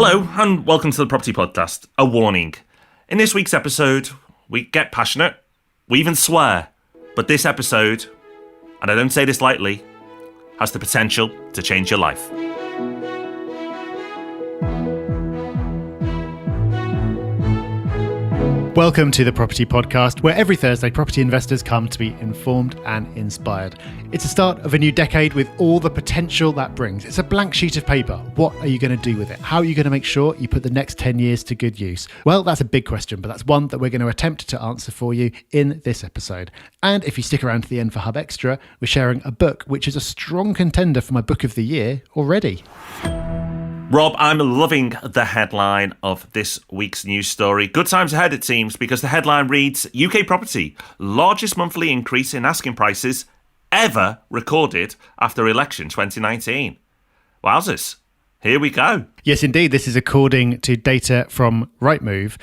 Hello and welcome to the Property Podcast. A warning. In this week's episode, we get passionate, we even swear, but this episode, and I don't say this lightly, has the potential to change your life. Welcome to the Property Podcast, where every Thursday property investors come to be informed and inspired. It's the start of a new decade with all the potential that brings. It's a blank sheet of paper. What are you going to do with it? How are you going to make sure you put the next 10 years to good use? Well, that's a big question, but that's one that we're going to attempt to answer for you in this episode. And if you stick around to the end for Hub Extra, we're sharing a book which is a strong contender for my book of the year already. Rob, I'm loving the headline of this week's news story. Good times ahead, it seems, because the headline reads, UK property, largest monthly increase in asking prices ever recorded after election 2019. Wowzers. Here we go. Yes, indeed. This is according to data from Rightmove,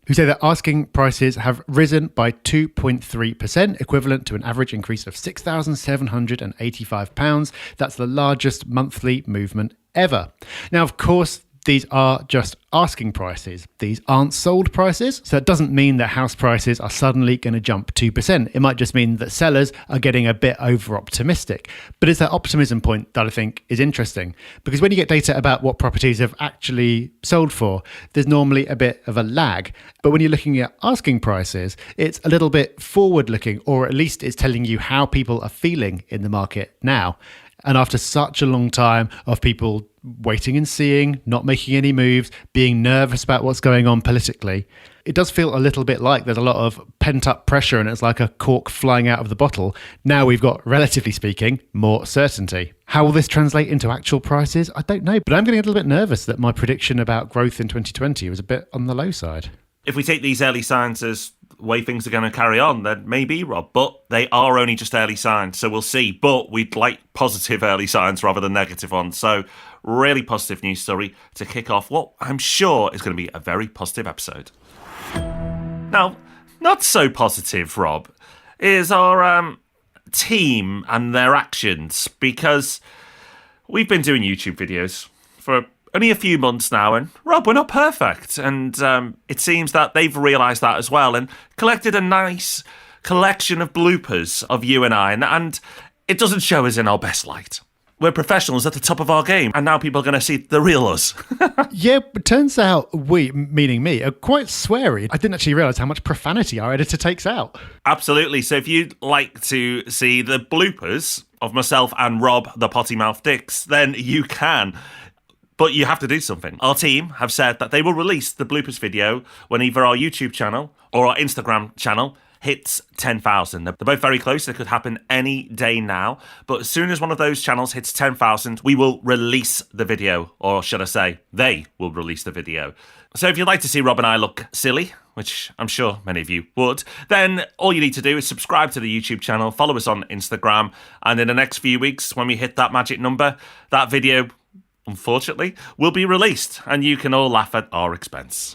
who say that asking prices have risen by 2.3%, equivalent to an average increase of £6,785. That's the largest monthly movement ever. Now, of course, these are just asking prices. These aren't sold prices. So it doesn't mean that house prices are suddenly going to jump 2%. It might just mean that sellers are getting a bit over optimistic. But it's that optimism point that I think is interesting, because when you get data about what properties have actually sold for, there's normally a bit of a lag. But when you're looking at asking prices, it's a little bit forward looking, or at least it's telling you how people are feeling in the market now. And after such a long time of people waiting and seeing, not making any moves, being nervous about what's going on politically, it does feel a little bit like there's a lot of pent-up pressure and it's like a cork flying out of the bottle. Now we've got, relatively speaking, more certainty. How will this translate into actual prices? I don't know, but I'm getting a little bit nervous that my prediction about growth in 2020 was a bit on the low side. If we take these early signs as the way things are going to carry on, then maybe, Rob, but they are only just early signs, so we'll see. But we'd like positive early signs rather than negative ones. So really positive news story to kick off what I'm sure is going to be a very positive episode. Now, not so positive, Rob, is our team and their actions, because we've been doing YouTube videos for only a few months now, and Rob, we're not perfect. And it seems that they've realised that as well and collected a nice collection of bloopers of you and I, and it doesn't show us in our best light. We're professionals at the top of our game, and now people are going to see the real us. Yeah, but turns out we, meaning me, are quite sweary. I didn't actually realise how much profanity our editor takes out. Absolutely. So if you'd like to see the bloopers of myself and Rob, the potty mouth dicks, then you can. But you have to do something. Our team have said that they will release the bloopers video when either our YouTube channel or our Instagram channel hits 10,000. They're both very close. It could happen any day now. But as soon as one of those channels hits 10,000, we will release the video. Or should I say, they will release the video. So if you'd like to see Rob and I look silly, which I'm sure many of you would, then all you need to do is subscribe to the YouTube channel, follow us on Instagram, and in the next few weeks, when we hit that magic number, that video, unfortunately, will be released, and you can all laugh at our expense.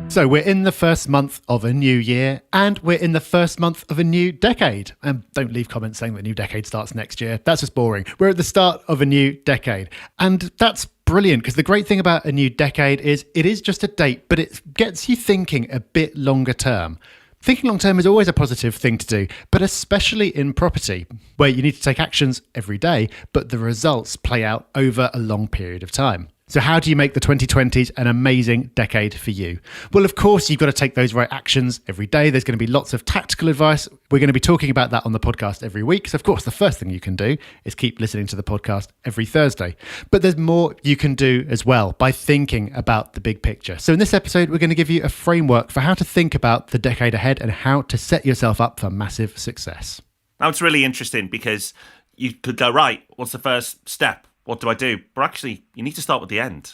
So we're in the first month of a new year, and we're in the first month of a new decade. And don't leave comments saying the new decade starts next year. That's just boring. We're at the start of a new decade. And that's brilliant, because the great thing about a new decade is it is just a date, but it gets you thinking a bit longer term. Thinking long term is always a positive thing to do, but especially in property, where you need to take actions every day, but the results play out over a long period of time. So how do you make the 2020s an amazing decade for you? Well, of course, you've got to take those right actions every day. There's going to be lots of tactical advice. We're going to be talking about that on the podcast every week. So, of course, the first thing you can do is keep listening to the podcast every Thursday. But there's more you can do as well by thinking about the big picture. So in this episode, we're going to give you a framework for how to think about the decade ahead and how to set yourself up for massive success. Now, it's really interesting because you could go, right, what's the first step? What do I do? But actually, you need to start with the end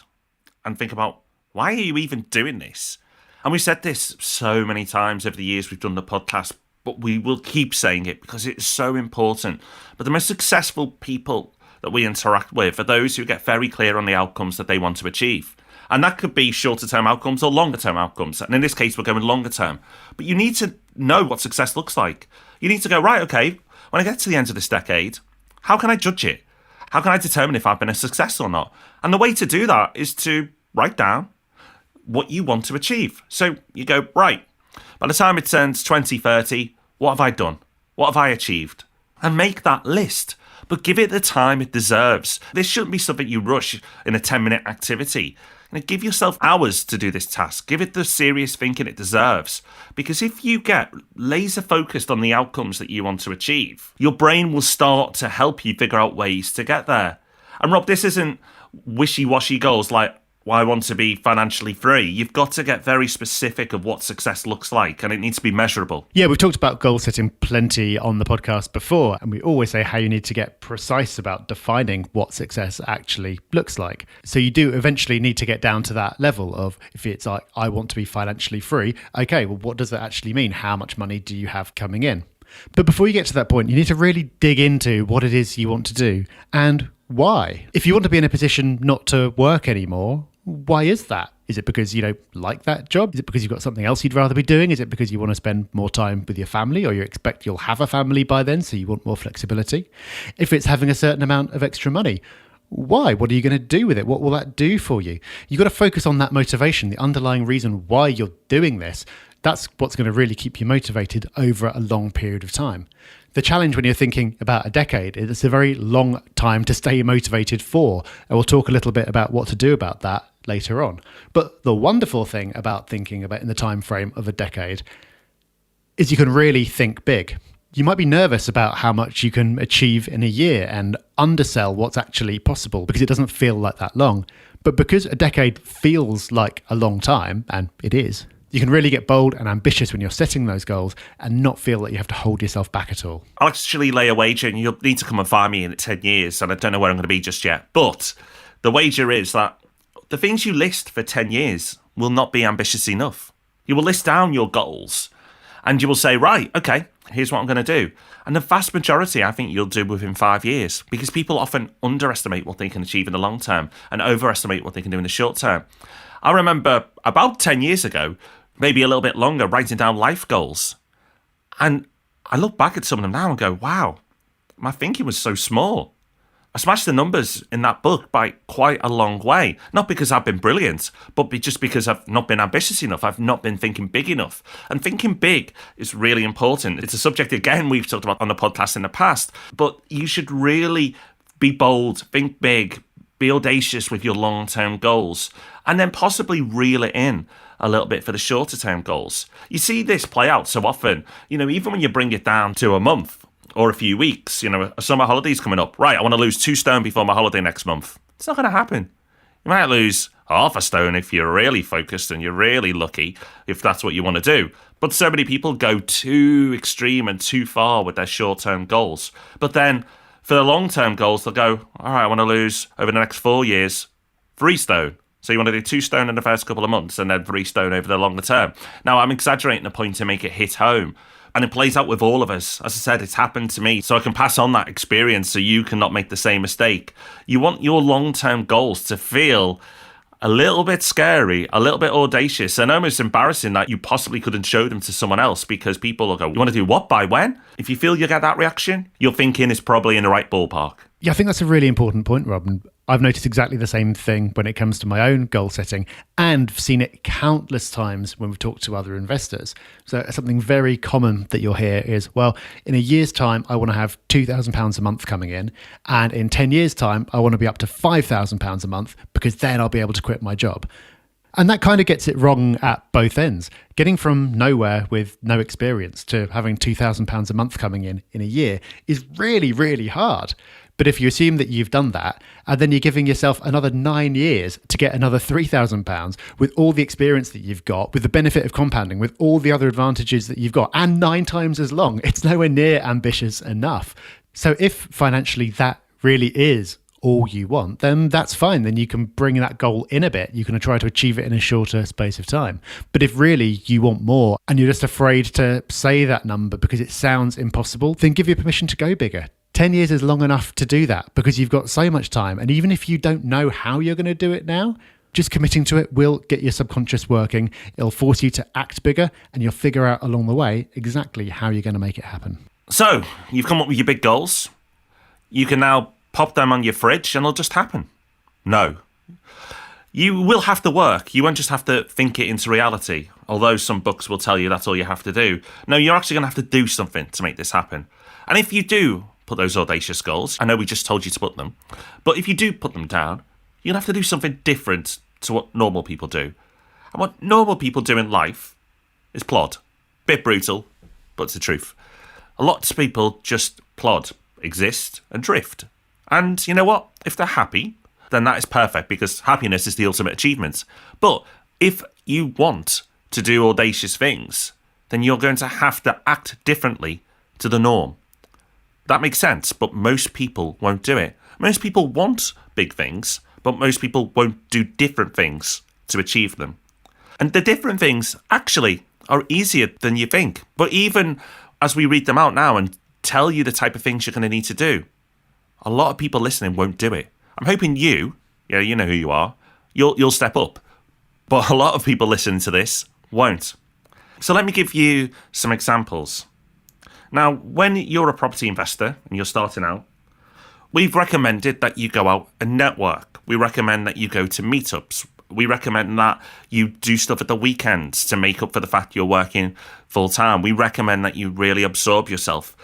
and think about, why are you even doing this? And we've said this so many times over the years we've done the podcast, but we will keep saying it because it's so important. But the most successful people that we interact with are those who get very clear on the outcomes that they want to achieve. And that could be shorter term outcomes or longer term outcomes. And in this case, we're going longer term. But you need to know what success looks like. You need to go, right, okay, when I get to the end of this decade, how can I judge it? How can I determine if I've been a success or not? And the way to do that is to write down what you want to achieve. So you go, right, by the time it turns 2030, what have I done? What have I achieved? And make that list. But give it the time it deserves. This shouldn't be something you rush in a 10-minute activity. Give yourself hours to do this task. Give it the serious thinking it deserves. Because if you get laser focused on the outcomes that you want to achieve, your brain will start to help you figure out ways to get there. And Rob, this isn't wishy-washy goals like, well, I want to be financially free. You've got to get very specific of what success looks like, and it needs to be measurable. Yeah, we've talked about goal setting plenty on the podcast before, and we always say how you need to get precise about defining what success actually looks like. So you do eventually need to get down to that level of, if it's like, I want to be financially free, okay, well, what does that actually mean? How much money do you have coming in? But before you get to that point, you need to really dig into what it is you want to do and why. If you want to be in a position not to work anymore, why is that? Is it because you don't like that job? Is it because you've got something else you'd rather be doing? Is it because you want to spend more time with your family, or you expect you'll have a family by then, so you want more flexibility? If it's having a certain amount of extra money, why? What are you going to do with it? What will that do for you? You've got to focus on that motivation, the underlying reason why you're doing this. That's what's going to really keep you motivated over a long period of time. The challenge when you're thinking about a decade is it's a very long time to stay motivated for. And we'll talk a little bit about what to do about that later on. But the wonderful thing about thinking about in the time frame of a decade is you can really think big. You might be nervous about how much you can achieve in a year and undersell what's actually possible because it doesn't feel like that long. But because a decade feels like a long time, and it is, you can really get bold and ambitious when you're setting those goals and not feel that you have to hold yourself back at all. I'll actually lay a wager, and you'll need to come and find me in 10 years, and I don't know where I'm going to be just yet. But the wager is that the things you list for 10 years will not be ambitious enough. You will list down your goals, and you will say, right, okay, here's what I'm going to do. And the vast majority, I think you'll do within 5 years, because people often underestimate what they can achieve in the long term and overestimate what they can do in the short term. I remember about 10 years ago, maybe a little bit longer, writing down life goals. And I look back at some of them now and go, wow, my thinking was so small. I smashed the numbers in that book by quite a long way. Not because I've been brilliant, but just because I've not been ambitious enough. I've not been thinking big enough. And thinking big is really important. It's a subject, again, we've talked about on the podcast in the past. But you should really be bold, think big, be audacious with your long-term goals, and then possibly reel it in a little bit for the shorter-term goals. You see this play out so often, even when you bring it down to a month or a few weeks, a summer holiday's coming up. Right, I want to lose 2 stone before my holiday next month. It's not going to happen. You might lose half a stone if you're really focused and you're really lucky, if that's what you want to do. But so many people go too extreme and too far with their short-term goals. But then for the long-term goals, they'll go, all right, I want to lose over the next 4 years 3 stone. So you want to do 2 stone in the first couple of months and then 3 stone over the longer term. Now, I'm exaggerating the point to make it hit home. And it plays out with all of us. As I said, it's happened to me. So I can pass on that experience so you cannot make the same mistake. You want your long-term goals to feel a little bit scary, a little bit audacious, and almost embarrassing that you possibly couldn't show them to someone else, because people will go, you want to do what, by when? If you feel you get that reaction, your thinking is probably in the right ballpark. Yeah, I think that's a really important point, Rob. And I've noticed exactly the same thing when it comes to my own goal setting, and seen it countless times when we've talked to other investors. So something very common that you'll hear is, well, in a year's time, I want to have £2,000 a month coming in. And in 10 years' time, I want to be up to £5,000 a month, because then I'll be able to quit my job. And that kind of gets it wrong at both ends. Getting from nowhere with no experience to having £2,000 a month coming in a year is really, really hard. But if you assume that you've done that, and then you're giving yourself another 9 years to get another £3,000 with all the experience that you've got, with the benefit of compounding, with all the other advantages that you've got, and 9 times as long, it's nowhere near ambitious enough. So if financially that really is all you want, then that's fine. Then you can bring that goal in a bit. You can try to achieve it in a shorter space of time. But if really you want more and you're just afraid to say that number because it sounds impossible, then give you permission to go bigger. 10 years is long enough to do that, because you've got so much time. And even if you don't know how you're going to do it now, just committing to it will get your subconscious working. It'll force you to act bigger, and you'll figure out along the way exactly how you're going to make it happen. So you've come up with your big goals. You can now pop them on your fridge and it'll just happen. No. You will have to work. You won't just have to think it into reality, although some books will tell you that's all you have to do. No, you're actually going to have to do something to make this happen. And if you do put those audacious goals, I know we just told you to put them, but if you do put them down, you'll have to do something different to what normal people do. And what normal people do in life is plod. Bit brutal, but it's the truth. A lot of people just plod, exist, and drift. And you know what? If they're happy, then that is perfect, because happiness is the ultimate achievement. But if you want to do audacious things, then you're going to have to act differently to the norm. That makes sense, but most people won't do it. Most people want big things, but most people won't do different things to achieve them. And the different things actually are easier than you think. But even as we read them out now and tell you the type of things you're going to need to do, a lot of people listening won't do it. I'm hoping you know who you are, you'll step up. But a lot of people listening to this won't. So let me give you some examples. Now, when you're a property investor and you're starting out, we've recommended that you go out and network. We recommend that you go to meetups. We recommend that you do stuff at the weekends to make up for the fact you're working full time. We recommend that you really absorb yourself,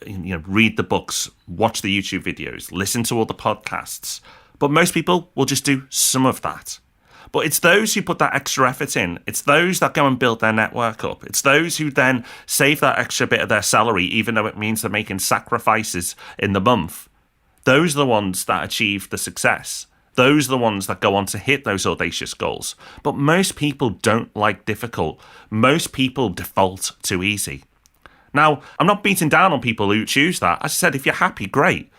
read the books, watch the YouTube videos, listen to all the podcasts. But most people will just do some of that. But it's those who put that extra effort in. It's those that go and build their network up. It's those who then save that extra bit of their salary, even though it means they're making sacrifices in the month. Those are the ones that achieve the success. Those are the ones that go on to hit those audacious goals. But most people don't like difficult. Most people default to easy. Now, I'm not beating down on people who choose that. As I said, if you're happy, great.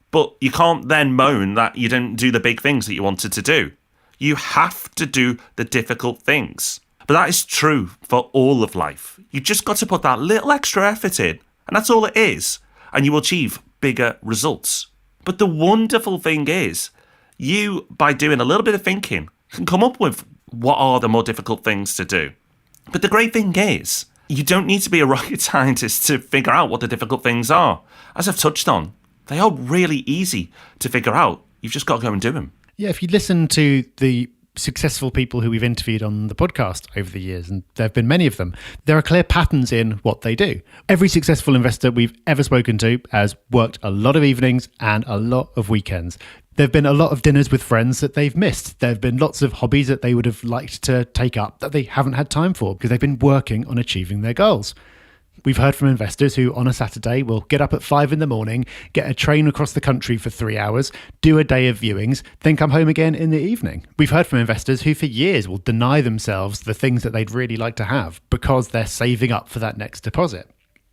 But you can't then moan that you didn't do the big things that you wanted to do. You have to do the difficult things. But that is true for all of life. You've just got to put that little extra effort in, and that's all it is, and you will achieve bigger results. But the wonderful thing is, you, by doing a little bit of thinking, can come up with what are the more difficult things to do. But the great thing is, you don't need to be a rocket scientist to figure out what the difficult things are. As I've touched on, they are really easy to figure out. You've just got to go and do them. Yeah, if you listen to the successful people who we've interviewed on the podcast over the years, and there have been many of them, there are clear patterns in what they do. Every successful investor we've ever spoken to has worked a lot of evenings and a lot of weekends. There have been a lot of dinners with friends that they've missed. There have been lots of hobbies that they would have liked to take up that they haven't had time for because they've been working on achieving their goals. We've heard from investors who on a Saturday will get up at 5 a.m, get a train across the country for 3 hours, do a day of viewings, then come home again in the evening. We've heard from investors who for years will deny themselves the things that they'd really like to have because they're saving up for that next deposit.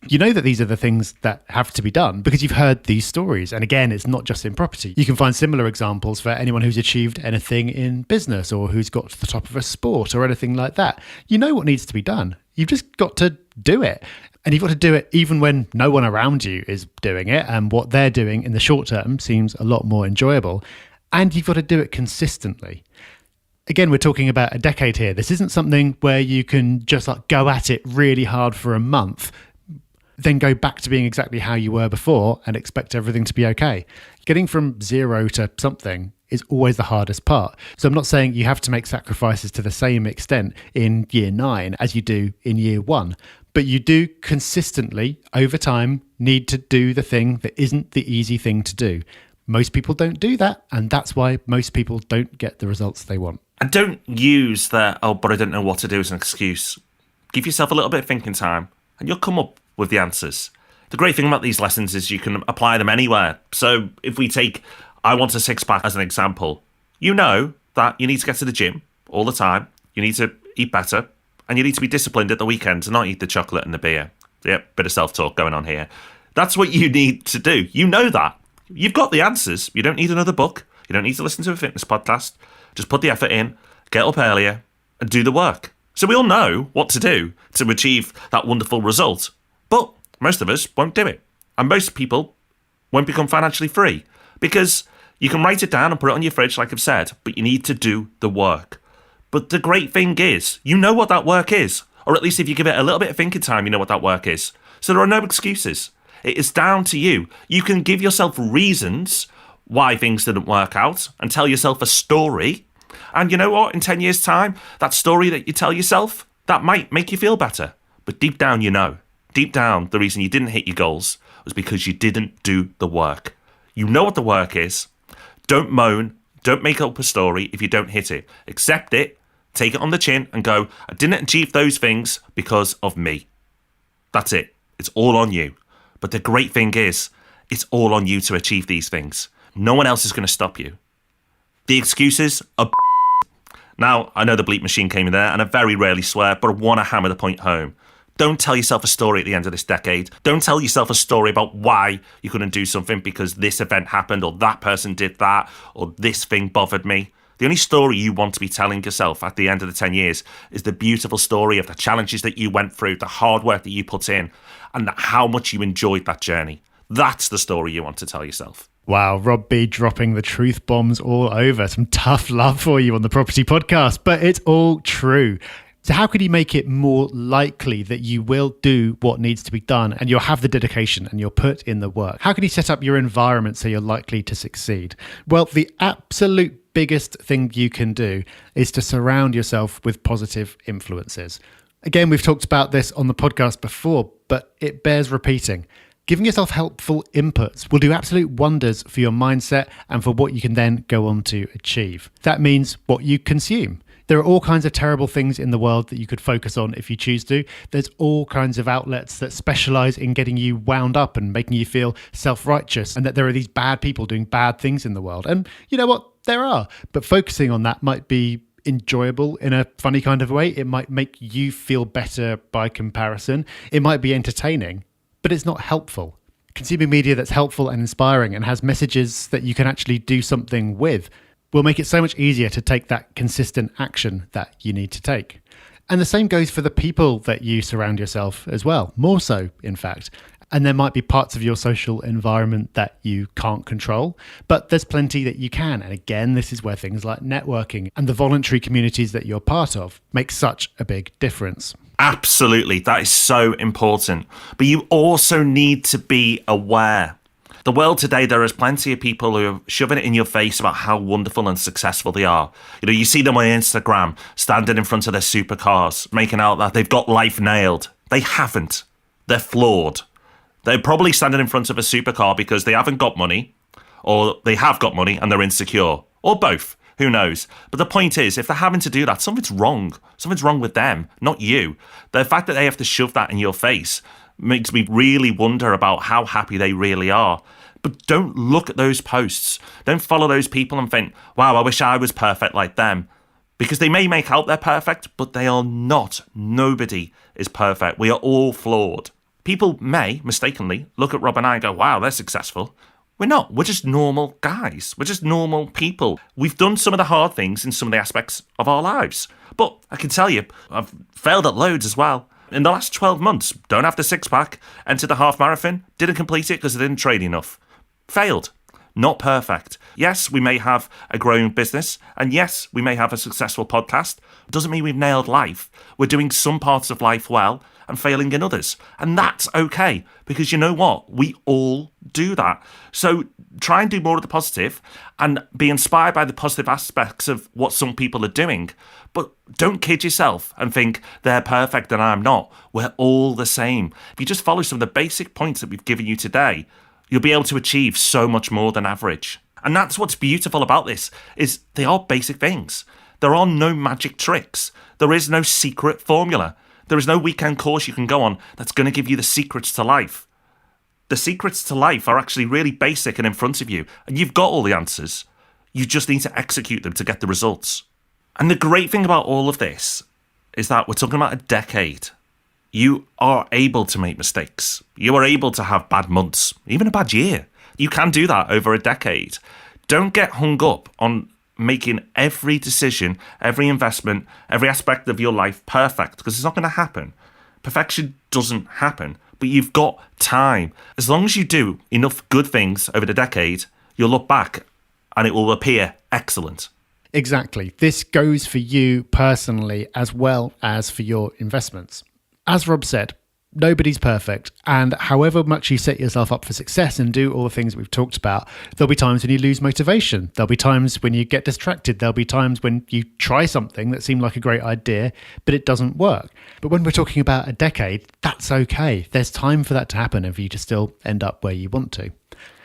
You know that these are the things that have to be done because you've heard these stories. And again, it's not just in property. You can find similar examples for anyone who's achieved anything in business or who's got to the top of a sport or anything like that. You know what needs to be done. You've just got to do it. And you've got to do it even when no one around you is doing it. And what they're doing in the short term seems a lot more enjoyable. And you've got to do it consistently. Again, we're talking about a decade here. This isn't something where you can just go at it really hard for a month, then go back to being exactly how you were before and expect everything to be okay. Getting from zero to something is always the hardest part. So I'm not saying you have to make sacrifices to the same extent in year 9 as you do in year 1, but you do consistently, over time, need to do the thing that isn't the easy thing to do. Most people don't do that, and that's why most people don't get the results they want. And don't use that, but I don't know what to do as an excuse. Give yourself a little bit of thinking time, and you'll come up with the answers. The great thing about these lessons is you can apply them anywhere. So if we take I want a six-pack as an example, you know that you need to get to the gym all the time, you need to eat better, and you need to be disciplined at the weekends and not eat the chocolate and the beer. Yep, bit of self-talk going on here. That's what you need to do. You know that. You've got the answers. You don't need another book. You don't need to listen to a fitness podcast. Just put the effort in, get up earlier, and do the work. So we all know what to do to achieve that wonderful result. But most of us won't do it. And most people won't become financially free because you can write it down and put it on your fridge, like I've said, but you need to do the work. But the great thing is, you know what that work is. Or at least if you give it a little bit of thinking time, you know what that work is. So there are no excuses. It is down to you. You can give yourself reasons why things didn't work out and tell yourself a story, And you know what? In 10 years' time, that story that you tell yourself, that might make you feel better. But deep down, you know. Deep down, the reason you didn't hit your goals was because you didn't do the work. You know what the work is. Don't moan. Don't make up a story if you don't hit it. Accept it, take it on the chin and go, I didn't achieve those things because of me. That's it. It's all on you. But the great thing is, it's all on you to achieve these things. No one else is going to stop you. The excuses are Now, I know the bleep machine came in there, and I very rarely swear, but I want to hammer the point home. Don't tell yourself a story at the end of this decade. Don't tell yourself a story about why you couldn't do something because this event happened, or that person did that, or this thing bothered me. The only story you want to be telling yourself at the end of the 10 years is the beautiful story of the challenges that you went through, the hard work that you put in, and how much you enjoyed that journey. That's the story you want to tell yourself. Wow, Rob B dropping the truth bombs all over. Some tough love for you on the Property Podcast, but it's all true. So how could you make it more likely that you will do what needs to be done and you'll have the dedication and you'll put in the work? How can you set up your environment so you're likely to succeed? Well, the absolute biggest thing you can do is to surround yourself with positive influences. Again, we've talked about this on the podcast before, but it bears repeating. Giving yourself helpful inputs will do absolute wonders for your mindset and for what you can then go on to achieve. That means what you consume. There are all kinds of terrible things in the world that you could focus on if you choose to. There's all kinds of outlets that specialize in getting you wound up and making you feel self-righteous, and that there are these bad people doing bad things in the world. And you know what? There are. But focusing on that might be enjoyable in a funny kind of way. It might make you feel better by comparison. It might be entertaining, but it's not helpful. Consuming media that's helpful and inspiring and has messages that you can actually do something with will make it so much easier to take that consistent action that you need to take. And the same goes for the people that you surround yourself as well, more so, in fact. And there might be parts of your social environment that you can't control, but there's plenty that you can. And again, this is where things like networking and the voluntary communities that you're part of make such a big difference. Absolutely. That is so important. But you also need to be aware. The world today, there is plenty of people who are shoving it in your face about how wonderful and successful they are. You know, you see them on Instagram, standing in front of their supercars, making out that they've got life nailed. They haven't. They're flawed. They're probably standing in front of a supercar because they haven't got money, or they have got money and they're insecure, or both. Who knows? But the point is, if they're having to do that, something's wrong. Something's wrong with them, not you. The fact that they have to shove that in your face makes me really wonder about how happy they really are. But don't look at those posts. Don't follow those people and think, wow, I wish I was perfect like them. Because they may make out they're perfect, but they are not. Nobody is perfect. We are all flawed. People may, mistakenly, look at Rob and I and go, wow, they're successful. We're not. We're just normal guys. We're just normal people. We've done some of the hard things in some of the aspects of our lives. But I can tell you, I've failed at loads as well. In the last 12 months, don't have the six-pack, entered the half marathon, didn't complete it because I didn't train enough. Failed. Not perfect. Yes, we may have a growing business, and yes, we may have a successful podcast. Doesn't mean we've nailed life. We're doing some parts of life well and failing in others. And that's okay, because you know what? We all do that. So try and do more of the positive and be inspired by the positive aspects of what some people are doing. But don't kid yourself and think they're perfect and I'm not. We're all the same. If you just follow some of the basic points that we've given you today, you'll be able to achieve so much more than average. And that's what's beautiful about this, is they are basic things. There are no magic tricks. There is no secret formula. There is no weekend course you can go on that's going to give you the secrets to life. The secrets to life are actually really basic and in front of you, and you've got all the answers. You just need to execute them to get the results. And the great thing about all of this is that we're talking about a decade. You are able to make mistakes. You are able to have bad months, even a bad year. You can do that over a decade. Don't get hung up on making every decision, every investment, every aspect of your life perfect, because it's not going to happen. Perfection doesn't happen, but you've got time. As long as you do enough good things over the decade, you'll look back and it will appear excellent. Exactly. This goes for you personally as well as for your investments. As Rob said, Nobody's perfect. And however much you set yourself up for success and do all the things we've talked about, there'll be times when you lose motivation. There'll be times when you get distracted. There'll be times when you try something that seemed like a great idea, but it doesn't work. But when we're talking about a decade, that's okay. There's time for that to happen and for you to still end up where you want to.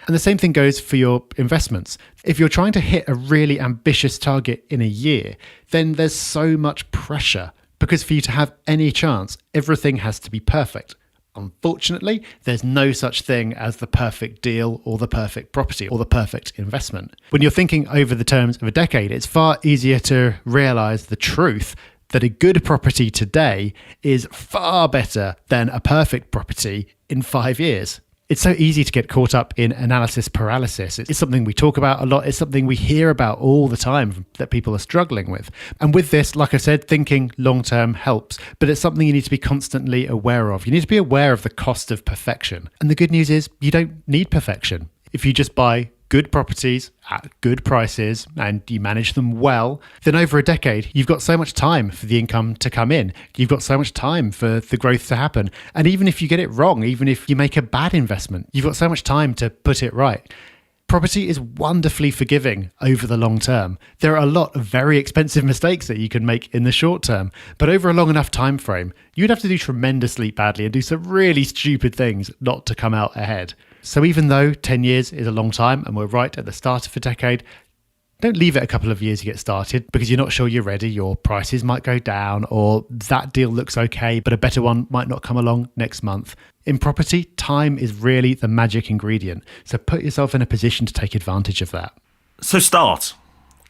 And the same thing goes for your investments. If you're trying to hit a really ambitious target in a year, then there's so much pressure because for you to have any chance, everything has to be perfect. Unfortunately, there's no such thing as the perfect deal or the perfect property or the perfect investment. When you're thinking over the terms of a decade, it's far easier to realize the truth that a good property today is far better than a perfect property in 5 years. It's so easy to get caught up in analysis paralysis. It's something we talk about a lot. It's something we hear about all the time that people are struggling with. And with this, like I said, thinking long-term helps, but it's something you need to be constantly aware of. You need to be aware of the cost of perfection. And the good news is you don't need perfection. If you just buy good properties at good prices and you manage them well, then over a decade, you've got so much time for the income to come in. You've got so much time for the growth to happen. And even if you get it wrong, even if you make a bad investment, you've got so much time to put it right. Property is wonderfully forgiving over the long term. There are a lot of very expensive mistakes that you can make in the short term, but over a long enough time frame, you'd have to do tremendously badly and do some really stupid things not to come out ahead. So even though 10 years is a long time and we're right at the start of a decade, don't leave it a couple of years to get started because you're not sure you're ready. Your prices might go down or that deal looks okay, but a better one might not come along next month. In property, time is really the magic ingredient. So put yourself in a position to take advantage of that. So start.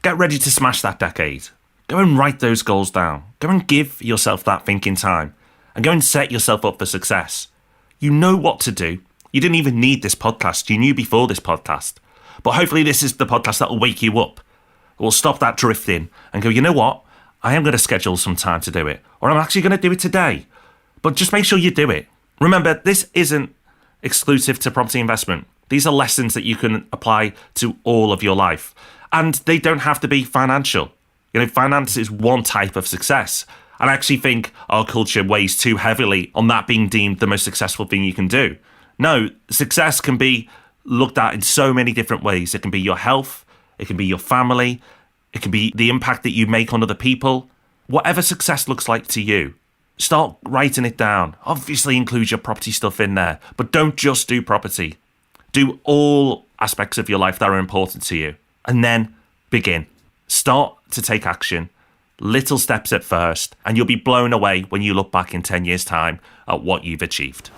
Get ready to smash that decade. Go and write those goals down. Go and give yourself that thinking time and go and set yourself up for success. You know what to do. You didn't even need this podcast. You knew before this podcast. But hopefully this is the podcast that will wake you up. It will stop that drifting and go, you know what? I am going to schedule some time to do it. Or I'm actually going to do it today. But just make sure you do it. Remember, this isn't exclusive to property investment. These are lessons that you can apply to all of your life. And they don't have to be financial. You know, finance is one type of success. And I actually think our culture weighs too heavily on that being deemed the most successful thing you can do. No, success can be looked at in so many different ways. It can be your health, it can be your family, it can be the impact that you make on other people. Whatever success looks like to you, start writing it down. Obviously include your property stuff in there, but don't just do property. Do all aspects of your life that are important to you, and then begin. Start to take action, little steps at first, and you'll be blown away when you look back in 10 years' time at what you've achieved.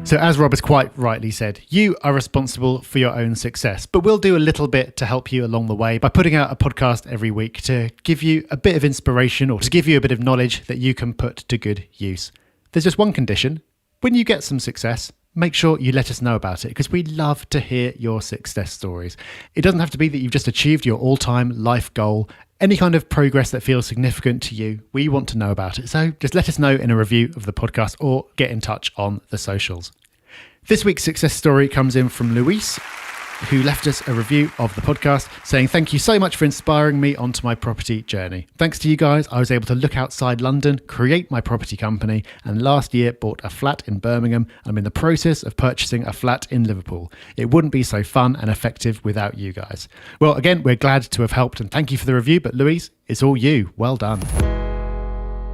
So as Rob has quite rightly said, you are responsible for your own success, but we'll do a little bit to help you along the way by putting out a podcast every week to give you a bit of inspiration or to give you a bit of knowledge that you can put to good use. There's just one condition. When you get some success, make sure you let us know about it because we love to hear your success stories. It doesn't have to be that you've just achieved your all-time life goal. Any kind of progress that feels significant to you, we want to know about it. So just let us know in a review of the podcast or get in touch on the socials. This week's success story comes in from Luis, who left us a review of the podcast saying, "Thank you so much for inspiring me onto my property journey. Thanks to you guys, I was able to look outside London, create my property company, and last year bought a flat in Birmingham. I'm in the process of purchasing a flat in Liverpool. It wouldn't be so fun and effective without you guys." Well, again, we're glad to have helped and thank you for the review, but Luis, it's all you. Well done.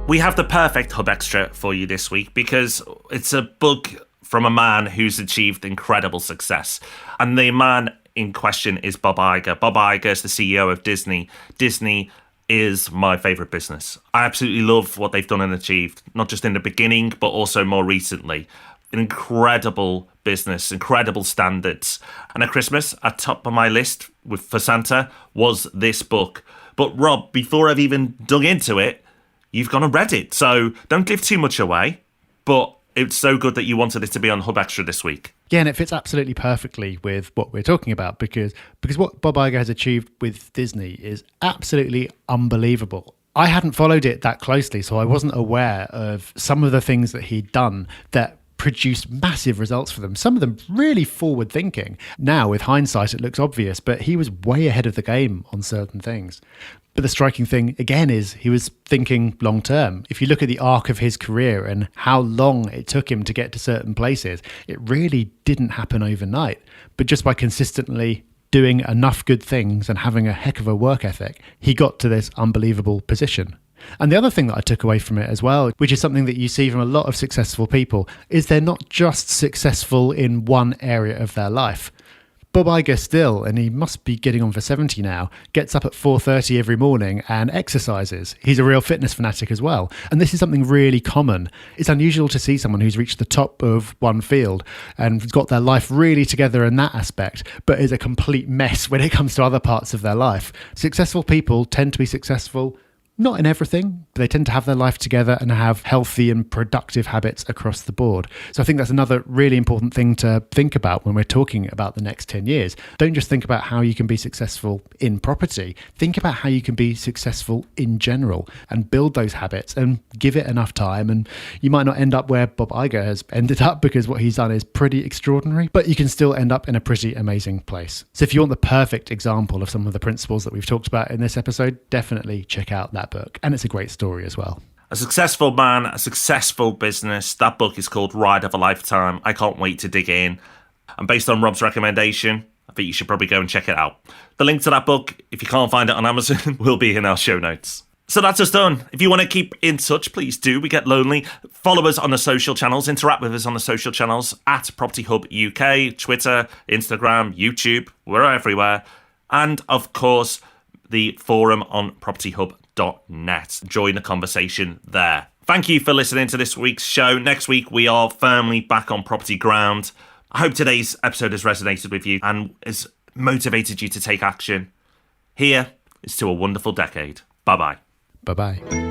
We have the perfect Hub Extra for you this week because it's a book from a man who's achieved incredible success. And the man in question is Bob Iger. Bob Iger is the CEO of Disney. Disney is my favourite business. I absolutely love what they've done and achieved, not just in the beginning, but also more recently. An incredible business, incredible standards. And at Christmas, at top of my list for Santa was this book. But Rob, before I've even dug into it, you've gone and read it. So don't give too much away. But it's so good that you wanted it to be on Hub Extra this week. Yeah, and it fits absolutely perfectly with what we're talking about because what Bob Iger has achieved with Disney is absolutely unbelievable. I hadn't followed it that closely, so I wasn't aware of some of the things that he'd done that produced massive results for them, some of them really forward thinking. Now, with hindsight, it looks obvious, but he was way ahead of the game on certain things. But the striking thing, again, is he was thinking long term. If you look at the arc of his career and how long it took him to get to certain places, it really didn't happen overnight. But just by consistently doing enough good things and having a heck of a work ethic, he got to this unbelievable position. And the other thing that I took away from it as well, which is something that you see from a lot of successful people, is they're not just successful in one area of their life. Bob Iger still, and he must be getting on for 70 now, gets up at 4:30 every morning and exercises. He's a real fitness fanatic as well. And this is something really common. It's unusual to see someone who's reached the top of one field and got their life really together in that aspect, but is a complete mess when it comes to other parts of their life. Successful people tend to be successful not in everything, but they tend to have their life together and have healthy and productive habits across the board. So I think that's another really important thing to think about when we're talking about the next 10 years. Don't just think about how you can be successful in property. Think about how you can be successful in general and build those habits and give it enough time. And you might not end up where Bob Iger has ended up, because what he's done is pretty extraordinary, but you can still end up in a pretty amazing place. So if you want the perfect example of some of the principles that we've talked about in this episode, definitely check out that book, and it's a great story as well. A successful man, a successful business. That book is called Ride of a Lifetime. I can't wait to dig in. And based on Rob's recommendation, I think you should probably go and check it out. The link to that book, if you can't find it on Amazon, will be in our show notes. So that's us done. If you want to keep in touch, please do. We get lonely. Follow us on the social channels. Interact with us on the social channels at Property Hub UK, Twitter, Instagram, YouTube. We're everywhere. And of course, the forum on propertyhub.net. Join the conversation there. Thank you for listening to this week's show. Next week, we are firmly back on property ground. I hope today's episode has resonated with you and has motivated you to take action. Here is to a wonderful decade. Bye-bye. Bye-bye.